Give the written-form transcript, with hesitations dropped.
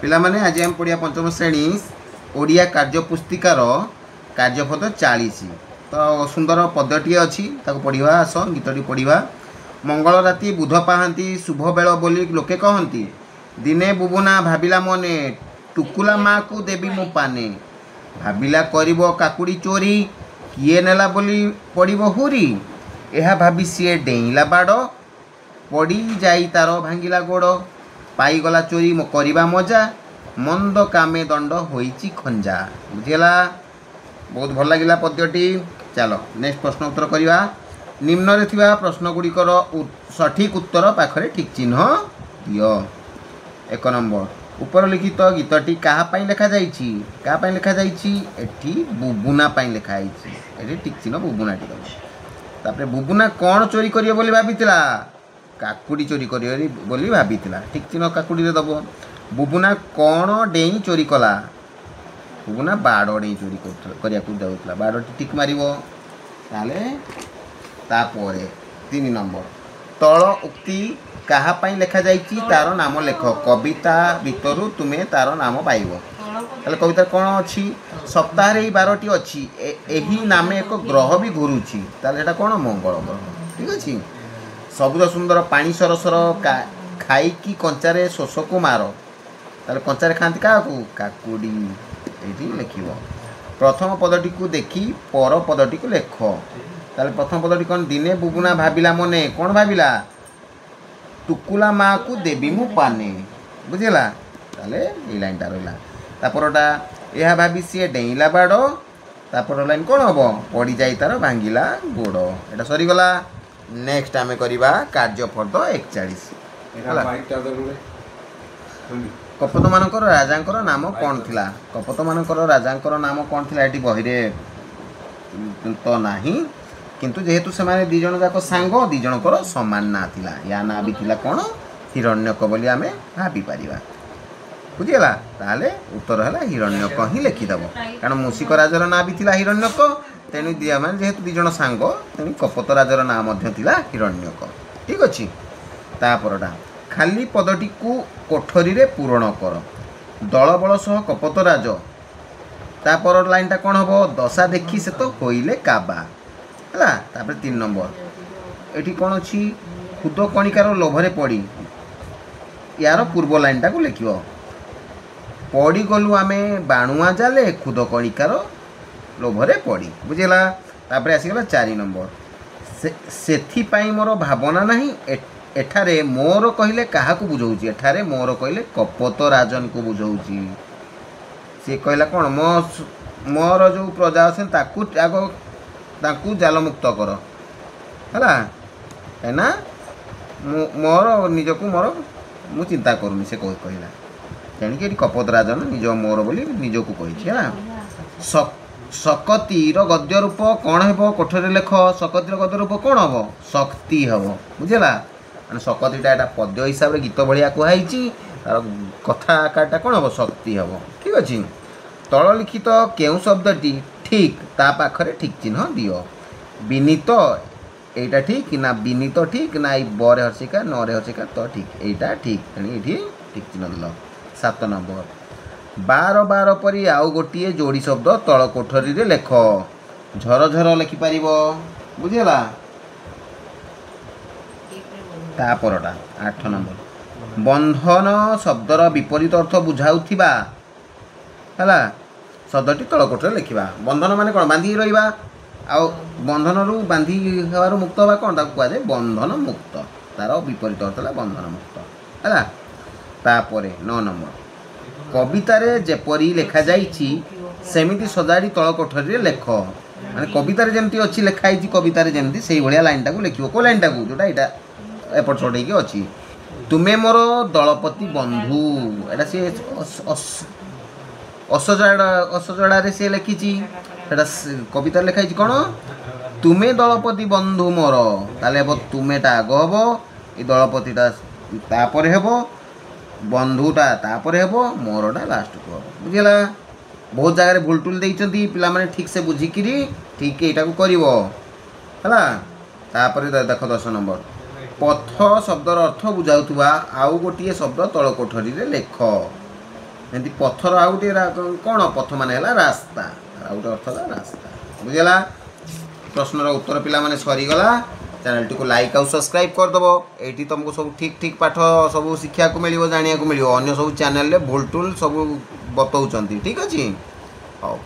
पिला माने आज हम पढ़िया पंचम श्रेणी ओडिया कार्य पुस्तिकार कार्यपद 40 तो सुंदर पद्यटी अच्छी पढ़ा आस गीतटी पढ़ा। मंगल राति बुध पाहांती शुभ बेल बोली लोके कहती दिने बुबुना भाविला मने टुकुला माँ को देवी मु पाने भाविला करिबो काकुड़ी चोरी किए नेला बोली पड़िबो हुरी यह भाभी सी डेइला बाड़ पड़ी जाई तार भांगिला गोड़ पाईगला चोरी करवा मजा मंद कामे दंड होईची खंजा। बुझेला बहुत भल लगिला पद्यटी। चलो नेक्स्ट प्रश्न उत्तर करवा। निम्न रे थिबा प्रश्न गुड़िकर सठिक उत्तर पाखरे ठीक चिन्ह दियो। 1 नंबर ऊपर लिखित गीतटी कहा पाई लिखा जाइछि कहा पाई लिखा जाइछि एठी बुबुना पाई लिखा आइछि एठी ठीक चिन्ह बुबुनाटी दब। तापरे बुबुना कौन चोरी करियो बोली भाबितिला काकुड़ी चोरी करियो बोली भाबितिला ठीक चिन्ह काकुड़ी रे दब। बुबुना कौन डेई चोरी कला बुबुना बाड़ डेई चोरी करिया को जाउतला बाड़टी ठीक मारिवो ताले। तापरे 3 नंबर तळ उक्ति कहा पाई लिखा जाइछि तार नाम लेख कविता भितरु तुमे तार नाम पाइबो। ताले कविता कौन अच्छी सप्ताह रे 12टी अच्छी एही नामे एक ग्रह भी घुरुछि ताले एटा कौन मंगल ग्रह ठीक अछि। सबुज सुंदर पानी सरसर खाई की कंचारे शोष को मार ताले कंचारे खाती क्या काकुड़ी ये लिखिब। प्रथम पदटी को देखी पर पदटी को लेख ताले प्रथम पदटी कौन दिने बुबुना भाविला मने कौन भाविला टुकुला माँ को देवी मु पाने बुझेला ताले ये लाइनटा रहा। तापरटा यह भाभी सी डेइला बाड़ तापर लाइन कौन हम पड़ी जाई तार भांगिला गोड़ एटा सरीगला। नेक्स्ट आमे करिबा कार्यपद 41। कपत मानकर राजांकर नाम कौन थिला कपत मानकर राजांकर नाम कौन थिला एटी बहिरे तो नाही किंतु जेहेतु से माने दी जण जाक सांग दी जणकर समान ना थिला या ना भी थिला कौन हिरण्यक बोली आमे भाबी परिबा बुझिला। ताले उत्तर हैला हिरण्यक ही लिखि दबो कारण मूषिक राजर ना भी थिला हिरण्यक तेणु दिया माने जेहेतु दी जण सांग तेणु कपत राजर ना मध्य थिला हिरण्यक ठीक अछि। तापरटा खाली पदटी को कोठरी रे पूरण कर दल बल सह कपत राज तापर लाइनटा कौन हम दशा देखी से तो होइले काबा है। तापर 3 नंबर एठी कौन अच्छी खुद कणिकार लोभरे पड़ी यार पूर्व लाइनटा को लिख पड़ी गलु आमे बाणुआ जाले खुद कणिकार लोभरे पड़ी बुझेला। तापर आसीगला 4 नंबर सेथि पाई मोर भावना नहीं एठारे मोर कहले क्या बुझाऊँ एठारे मोर कहले कपत राजन को बुझाऊँ सी कहला कौन मोर जो प्रजा अच्छे ताकू जाल मुक्त कर है ना मोर निजक मोर मु चिंता करूनी से कहला तेणिक कपत राजन निज मोर बोली निजक कही। सकतीर गद्य रूप कौन हे कोठरी लेख सकतीर गद्य रूप कौन हम शक्ति हम बुझेला माने सकतीटा एटा पद्य हिसाब रे गीत भलिया कुहाइछि तार कथा आकारटा कौन हम शक्ति हम ठीक अछि। तल लिखित केउ शब्दटी ठीक ता पाखरे ठीक चिन्ह दियो। विनीत एटा ठीक ना विनीत ठीक ना बरे हर्षिका न रे हर्षिका तो ठीक एटा ठीक तेणी एठी ठीक चिन्ह दिल। 7 नंबर 12 परी आउ गोटे जोड़ी शब्द तल कोठरी रे लेख झर झर लिखि पारिबो बुझेला। तापरटा 8 नंबर बंधन शब्दर विपरीत अर्थ बुझाउथिबा हैला शब्दटी तल कोठरी लिखिबा। बंधन माने कोन बांधी रहिबा आ बंधन रु बांधी हेबारु मुक्त बा कोन ताकू कहै बंधन मुक्त तार विपरीत अर्थ है बंधन मुक्त हैला। तापरे 9 नंबर कवितारे जेपरी लेखा जाइछि सेमिति सजाड़ी तल कोठरी लेख माने कवितारे जेमति अछि लेखाइछि कवितारे जेमति सेही भलिया लाइनटा को लिखिबो को लाइनटा को जोटा एटा एपट सट होइके अछि तुमे मोर दलपति बंधु एटा से असजड़ा रे से लिखिछि एटा कविता लेखाइछि कोन तुमे दलपति बंधु मोर ताले हेबो तुमेटा आग हेबो ए दलपतिटा तापर हेबो बंधुटा तापर हेबो मोरटा लास्ट को बुझिला। बहुत जगह भूल टूल देइचंती पिला माने ठीक से बुझिकिरी ठीक एटा को करिवो हैला। तापर देख 10 नंबर पथ शब्दर अर्थ बुझाउथुवा आउ गोटे शब्द तल कोठरी रे लेख ଏମିତି ପଥର ଆଉ ଗୋଟିଏ କ'ଣ ପଥ ମାନେ ହେଲା ରାସ୍ତା, ଆଉ ଗୋଟେ ଅର୍ଥ ହେଲା ରାସ୍ତା। ବୁଝିଗଲା? ପ୍ରଶ୍ନର ଉତ୍ତର ପିଲାମାନେ ସରିଗଲା। ଚ୍ୟାନେଲଟିକୁ ଲାଇକ୍ ଆଉ ସବସ୍କ୍ରାଇବ୍ କରିଦେବ। ଏଇଠି ତୁମକୁ ସବୁ ଠିକ୍ ଠିକ୍ ପାଠ ସବୁ ଶିଖିବାକୁ ମିଳିବ, ଜାଣିବାକୁ ମିଳିବ। ଅନ୍ୟ ସବୁ ଚ୍ୟାନେଲରେ ଭୁଲ ଟୁଲ୍ ସବୁ ବତଉଛନ୍ତି। ଠିକ୍ ଅଛି? ହଉ।